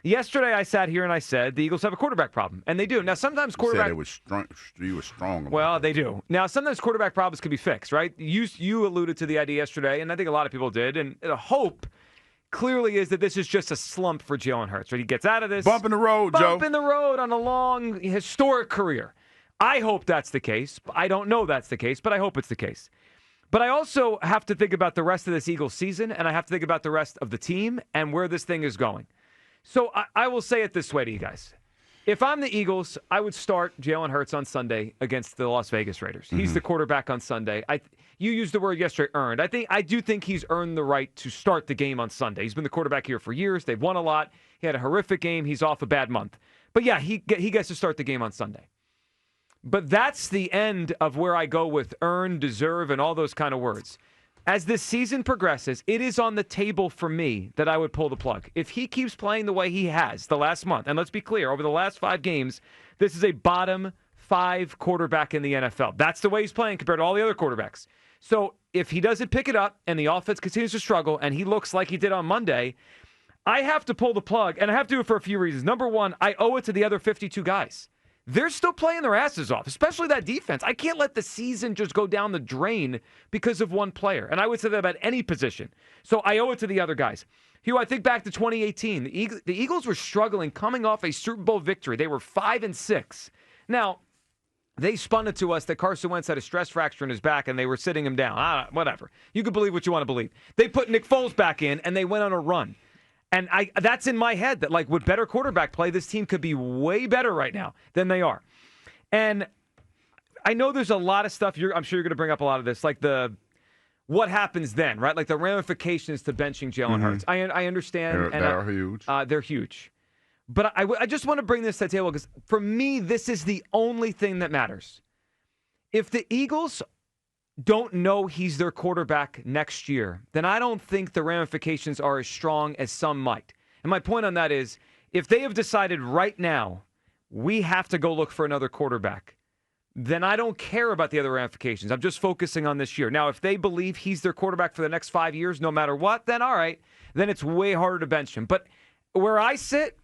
Yesterday, I sat here and I said the Eagles have a quarterback problem, and they do. Now, sometimes quarterback. You said you were strong. Well, they do. Now, sometimes quarterback problems can be fixed, right? You alluded to the idea yesterday, and I think a lot of people did. And the hope clearly is that this is just a slump for Jalen Hurts, right? He gets out of this. Bump in the road, Joe. Bump in the road on a long, historic career. I hope that's the case. I don't know that's the case, but I hope it's the case. But I also have to think about the rest of this Eagles season, and I have to think about the rest of the team and where this thing is going. So I will say it this way to you guys. If I'm the Eagles, I would start Jalen Hurts on Sunday against the Las Vegas Raiders. He's the quarterback on Sunday. You used the word yesterday, earned. I do think he's earned the right to start the game on Sunday. He's been the quarterback here for years. They've won a lot. He had a horrific game. He's off a bad month. But yeah, he gets to start the game on Sunday. But that's the end of where I go with earn, deserve, and all those kind of words. As this season progresses, it is on the table for me that I would pull the plug. If he keeps playing the way he has the last month, and let's be clear, over the last 5 games, this is a bottom 5 quarterback in the NFL. That's the way he's playing compared to all the other quarterbacks. So if he doesn't pick it up and the offense continues to struggle and he looks like he did on Monday, I have to pull the plug, and I have to do it for a few reasons. Number one, I owe it to the other 52 guys. They're still playing their asses off, especially that defense. I can't let the season just go down the drain because of one player. And I would say that about any position. So I owe it to the other guys. Hugh, I think back to 2018. The Eagles were struggling coming off a Super Bowl victory. They were 5-6. Now, they spun it to us that Carson Wentz had a stress fracture in his back and they were sitting him down. Whatever. You can believe what you want to believe. They put Nick Foles back in and they went on a run. And that's in my head that, like, with better quarterback play, this team could be way better right now than they are. And I know there's a lot of stuff. I'm sure you're going to bring up a lot of this, like what happens then, right? Like the ramifications to benching Jalen Hurts. I understand. They're huge. They're huge. But I just want to bring this to the table because, for me, this is the only thing that matters. If the Eagles don't know he's their quarterback next year, then I don't think the ramifications are as strong as some might. And my point on that is, if they have decided right now we have to go look for another quarterback, then I don't care about the other ramifications. I'm just focusing on this year. Now, if they believe he's their quarterback for the next 5 years, no matter what, then all right, then it's way harder to bench him. But where I sit,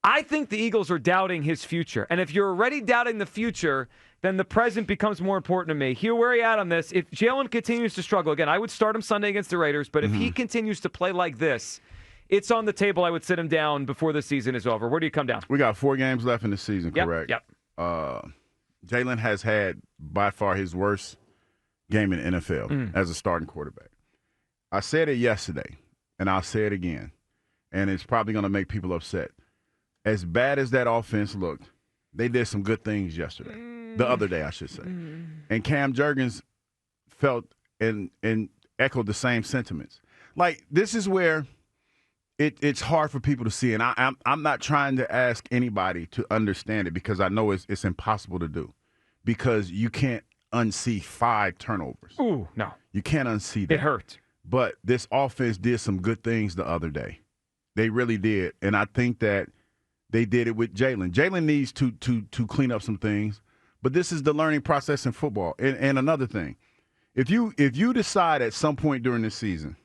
I think the Eagles are doubting his future. And if you're already doubting the future, then the present becomes more important to me. Hugh, where are you at on this? If Jalen continues to struggle, again, I would start him Sunday against the Raiders, but if he continues to play like this, it's on the table. I would sit him down before the season is over. Where do you come down? We got 4 games left in the season, correct? Yep. Jalen has had, by far, his worst game in the NFL as a starting quarterback. I said it yesterday, and I'll say it again, and it's probably going to make people upset. As bad as that offense looked, they did some good things yesterday. The other day, I should say. And Cam Jurgens felt and echoed the same sentiments. Like, this is where it's hard for people to see. And I'm not trying to ask anybody to understand it because I know it's impossible to do. Because you can't unsee 5 turnovers. Ooh, no. You can't unsee that. It hurt. But this offense did some good things the other day. They really did. And I think that they did it with Jalen. Jalen needs to clean up some things. But this is the learning process in football. And another thing, if you decide at some point during the season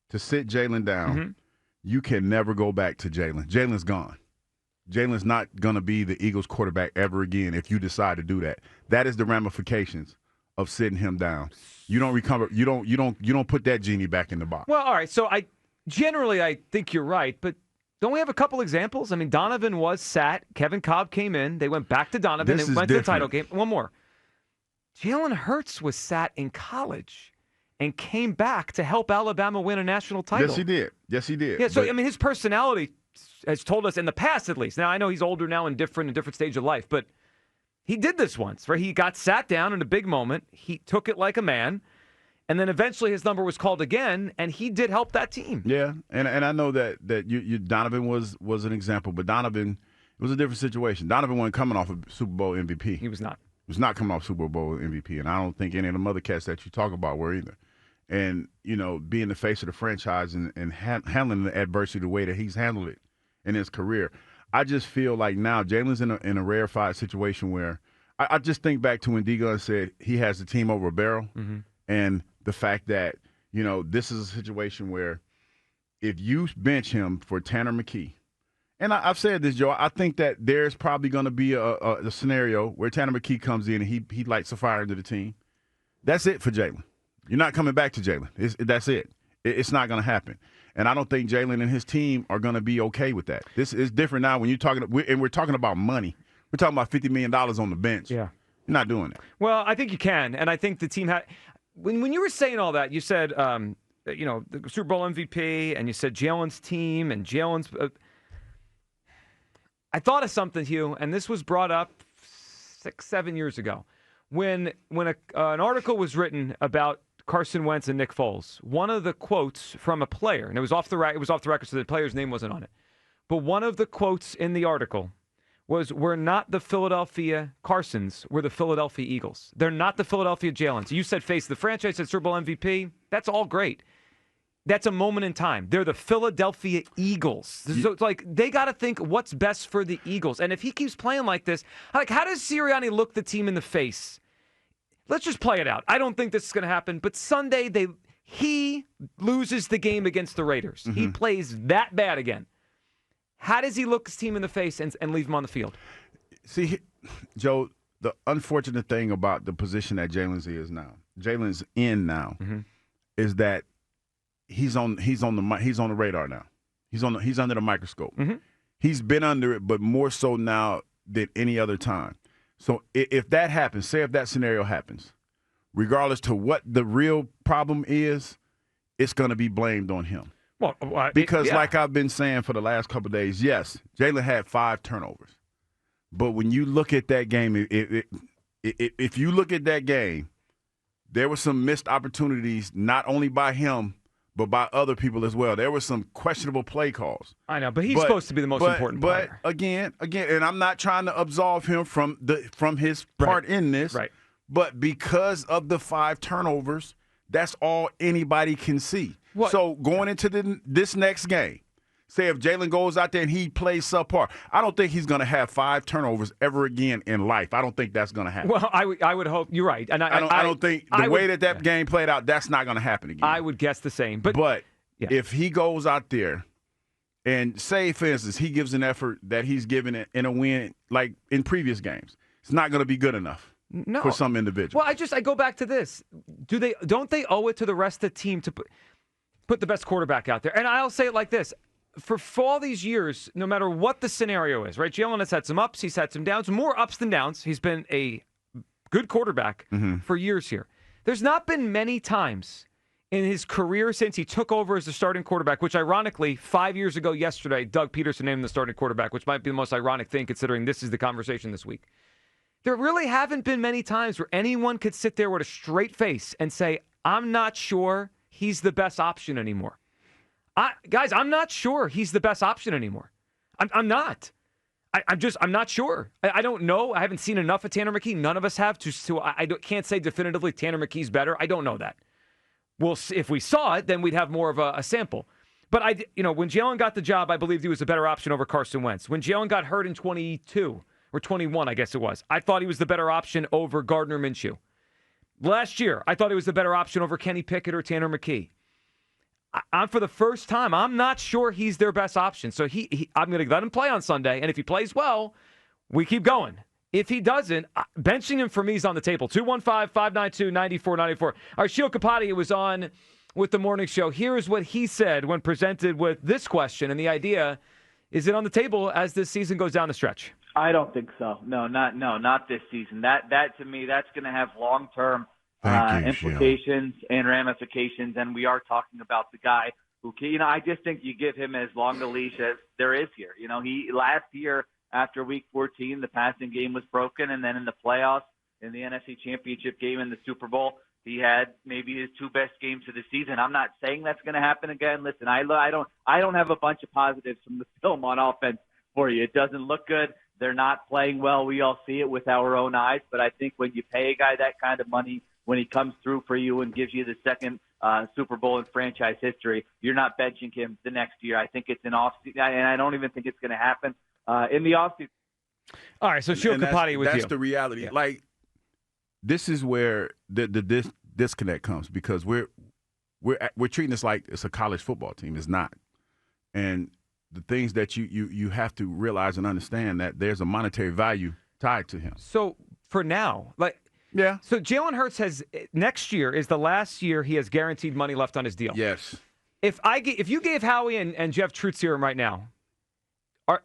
to sit Jalen down, you can never go back to Jalen. Jalen's gone. Jalen's not going to be the Eagles quarterback ever again if you decide to do that. That is the ramifications of sitting him down. You don't recover. You don't put that genie back in the box. Well, all right. So I think you're right, but don't we have a couple examples? I mean, Donovan was sat. Kevin Cobb came in. They went back to Donovan. They went to the title game. One more. Jalen Hurts was sat in college and came back to help Alabama win a national title. Yes, he did. Yeah, so, I mean, his personality has told us in the past, at least. Now, I know he's older now and different, in a different stage of life, but he did this once, right? He got sat down in a big moment. He took it like a man. And then eventually his number was called again, and he did help that team. Yeah, and I know that you Donovan was an example, but Donovan, it was a different situation. Donovan wasn't coming off a Super Bowl MVP. He was not. He was not coming off Super Bowl MVP, and I don't think any of the other cats that you talk about were either. And, being the face of the franchise and handling the adversity the way that he's handled it in his career, I just feel like now Jalen's in a rarefied situation where I just think back to when D-Gun said he has the team over a barrel, and the fact that, this is a situation where if you bench him for Tanner McKee, And I've said this, Joe. I think that there's probably going to be a scenario where Tanner McKee comes in and he lights a fire into the team. That's it for Jalen. You're not coming back to Jalen. That's it. It's not going to happen. And I don't think Jalen and his team are going to be okay with that. This is different now when you're talking – and we're talking about money. We're talking about $50 million on the bench. Yeah. You're not doing that. Well, I think you can. And I think the team had – when you were saying all that, you said, the Super Bowl MVP, and you said Jalen's team and Jalen's I thought of something, Hugh, and this was brought up 6-7 years ago. When an article was written about Carson Wentz and Nick Foles, one of the quotes from a player, and it was off the record, so the player's name wasn't on it. But one of the quotes in the article was, "We're not the Philadelphia Carsons, we're the Philadelphia Eagles. They're not the Philadelphia Jalens." You said face of the franchise, said Super Bowl MVP. That's all great. That's a moment in time. They're the Philadelphia Eagles. So it's like they got to think what's best for the Eagles. And if he keeps playing like this, like how does Sirianni look the team in the face? Let's just play it out. I don't think this is going to happen. But Sunday, he loses the game against the Raiders. Mm-hmm. He plays that bad again. How does he look his team in the face and leave him on the field? See, Joe, the unfortunate thing about the position that Jalen's in now, mm-hmm. is that he's on the radar now. He's under the microscope. Mm-hmm. He's been under it, but more so now than any other time. So if that happens, say if that scenario happens, regardless to what the real problem is, it's going to be blamed on him. Well, because like I've been saying for the last couple of days, yes, Jalen had 5 turnovers. But when you look at that game, if you look at that game, there were some missed opportunities, not only by him, but by other people as well. There were some questionable play calls. I know, but he's supposed to be the most important player. But again, and I'm not trying to absolve him from his part in this. Right. But because of the 5 turnovers, that's all anybody can see. What? So going into this next game, say if Jalen goes out there and he plays subpar, I don't think he's going to have 5 turnovers ever again in life. I don't think that's going to happen. Well, I would hope you're right, and I don't think the way that game played out, that's not going to happen again. I would guess the same, but if he goes out there and say, for instance, he gives an effort that he's given in a win like in previous games, it's not going to be good enough. No. For some individuals. Well, I go back to this. Don't they owe it to the rest of the team to put the best quarterback out there? And I'll say it like this. For all these years, no matter what the scenario is, right? Jalen has had some ups, he's had some downs, more ups than downs. He's been a good quarterback for years here. There's not been many times in his career since he took over as the starting quarterback, which ironically, 5 years ago yesterday, Doug Peterson named him the starting quarterback, which might be the most ironic thing considering this is the conversation this week. There really haven't been many times where anyone could sit there with a straight face and say, I'm not sure he's the best option anymore. Guys, I'm not sure he's the best option anymore. I'm not. I'm not sure. I don't know. I haven't seen enough of Tanner McKee. None of us have. Can't say definitively Tanner McKee's better. I don't know that. Well, if we saw it, then we'd have more of a sample. But when Jalen got the job, I believed he was a better option over Carson Wentz. When Jalen got hurt in 22 or 21, I guess it was, I thought he was the better option over Gardner Minshew. Last year, I thought he was the better option over Kenny Pickett or Tanner McKee. I'm for the first time, I'm not sure he's their best option. So I'm going to let him play on Sunday, and if he plays well, we keep going. If he doesn't, benching him for me is on the table. 215-592-9494. Our Sheil Kapati was on with the morning show. Here is what he said when presented with this question, and the idea, is it on the table as this season goes down the stretch? I don't think so. No, not this season. That to me, that's going to have long-term implications and ramifications. And we are talking about the guy who, I just think you give him as long a leash as there is here. He last year after Week 14, the passing game was broken, and then in the playoffs, in the NFC Championship game, in the Super Bowl, he had maybe his 2 best games of the season. I'm not saying that's going to happen again. Listen, I don't have a bunch of positives from the film on offense for you. It doesn't look good. They're not playing well. We all see it with our own eyes. But I think when you pay a guy that kind of money, when he comes through for you and gives you the second Super Bowl in franchise history, you're not benching him the next year. I think it's an off-season, and I don't even think it's going to happen in the off-season. All right, so Sheil Kapati with you. That's the reality. Yeah. Like, this is where the disconnect comes because we're treating this like it's a college football team. It's not. And the things that you have to realize and understand that there's a monetary value tied to him. So for now, yeah. So Jalen Hurts next year is the last year he has guaranteed money left on his deal. Yes. If you gave Howie and Jeff Truth here right now,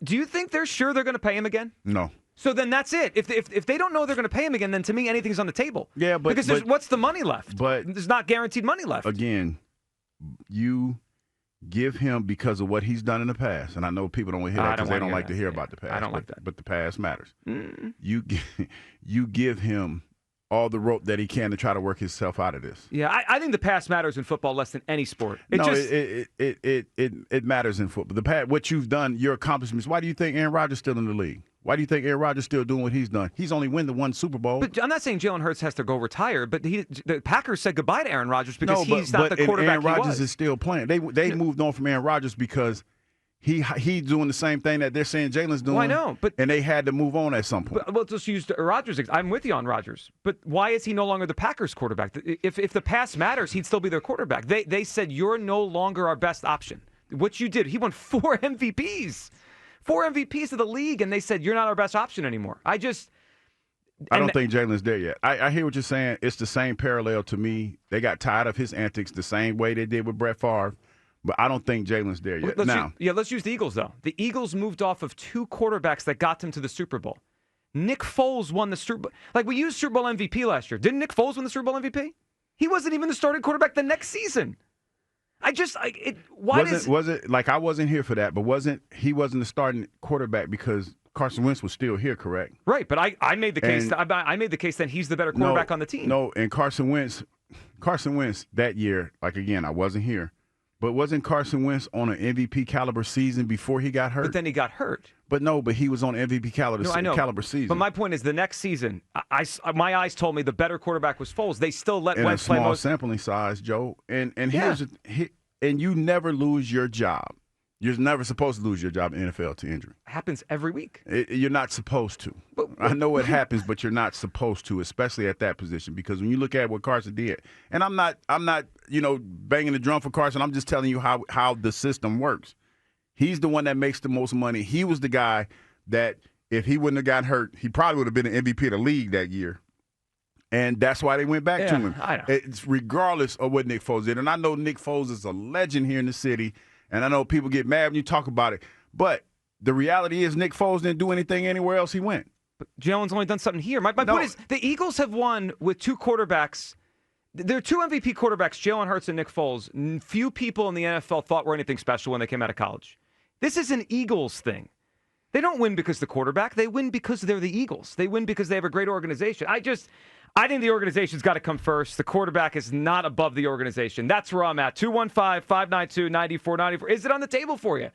do you think they're sure they're going to pay him again? No. So then that's it. If they don't know they're going to pay him again, then to me anything's on the table. Yeah, because what's the money left? But there's not guaranteed money left. Again, you give him because of what he's done in the past, and I know people don't want to hear that because they don't like to hear about the past. I don't like that. But the past matters. You give him all the rope that he can to try to work himself out of this. Yeah, I think the past matters in football less than any sport. It matters in football. What you've done, your accomplishments. Why do you think Aaron Rodgers is still in the league? Why do you think Aaron Rodgers is still doing what he's done? He's only won the one Super Bowl. But I'm not saying Jalen Hurts has to go retire, but the Packers said goodbye to Aaron Rodgers because he's not the quarterback Aaron Rodgers he was. Is still playing. They moved on from Aaron Rodgers because he's doing the same thing that they're saying Jalen's doing. Well, I know, and they had to move on at some point. But let's just use Rodgers. I'm with you on Rodgers, but why is he no longer the Packers quarterback? If the past matters, he'd still be their quarterback. They said you're no longer our best option. What you did, he won 4 MVPs. 4 MVPs of the league, and they said, you're not our best option anymore. I don't think Jalen's there yet. I hear what you're saying. It's the same parallel to me. They got tired of his antics the same way they did with Brett Favre, but I don't think Jalen's there yet. Let's use the Eagles, though. The Eagles moved off of 2 quarterbacks that got them to the Super Bowl. Nick Foles won the Super Bowl. Like, we used Super Bowl MVP last year. Didn't Nick Foles win the Super Bowl MVP? He wasn't even the starting quarterback the next season. I wasn't here for that, but he wasn't the starting quarterback because Carson Wentz was still here, correct? Right, but I made the case. I made the case that he's the better quarterback on the team. No, and Carson Wentz that year, again, I wasn't here, but wasn't Carson Wentz on an MVP caliber season before he got hurt? But then he got hurt. But he was on MVP caliber season. But my point is, the next season, my eyes told me the better quarterback was Foles. They still let Wentz play most sampling size, Joe. And you never lose your job. You're never supposed to lose your job in the NFL to injury. It happens every week. You're not supposed to. I know it happens, but you're not supposed to, especially at that position. Because when you look at what Carson did, and I'm not banging the drum for Carson. I'm just telling you how the system works. He's the one that makes the most money. He was the guy that if he wouldn't have gotten hurt, he probably would have been an MVP of the league that year. And that's why they went back to him. I know. It's regardless of what Nick Foles did. And I know Nick Foles is a legend here in the city, and I know people get mad when you talk about it. But the reality is Nick Foles didn't do anything anywhere else he went. But Jalen's only done something here. My point is the Eagles have won with 2 quarterbacks. There are 2 MVP quarterbacks, Jalen Hurts and Nick Foles. Few people in the NFL thought were anything special when they came out of college. This is an Eagles thing. They don't win because the quarterback. They win because they're the Eagles. They win because they have a great organization. I think the organization's got to come first. The quarterback is not above the organization. That's where I'm at. 215-592-9494. Is it on the table for you?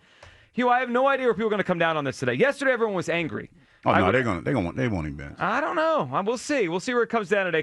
Hugh, I have no idea where people are going to come down on this today. Yesterday, everyone was angry. Oh, no, they won't even bench. I don't know. We'll see. We'll see where it comes down today.